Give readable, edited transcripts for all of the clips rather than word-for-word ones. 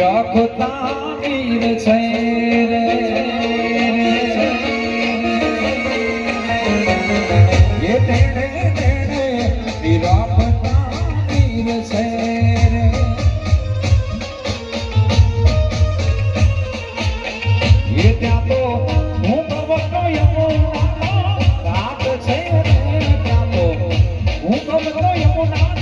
રાખતા વીર છે રે એ તેડે તેડે રાખતા વીર છે રે એ ત્યાં તો હું કવતો યમુના રાત છે રે ત્યાં તો હું કવતો યમુના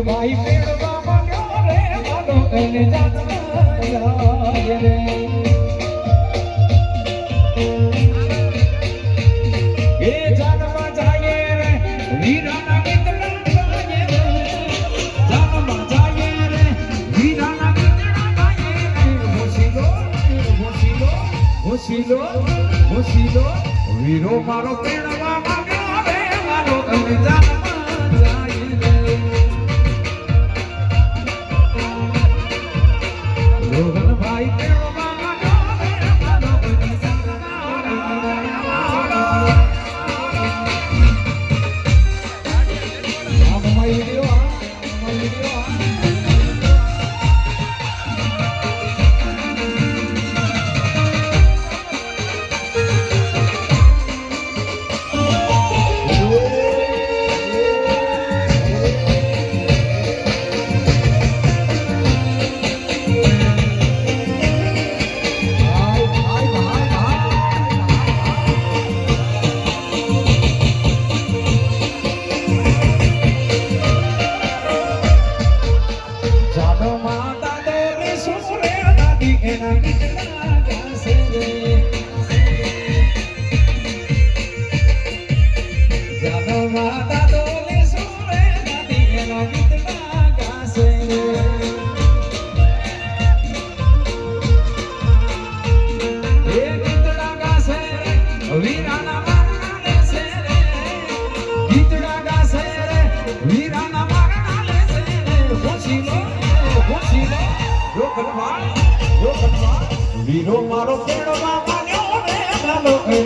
भाई पेड़वा बन्यो रे मानो एने जाए रे ए जानवा जाए रे वीराना गीतड़ा गाए रे जानवा जाए रे वीराना गीतड़ा गाए रे होशिलो होशिलो होशिलो होशिलो वीरो मारो पेड़वा बन्यो रे मानो एने जाए भाई वीरो मारो पेड़वा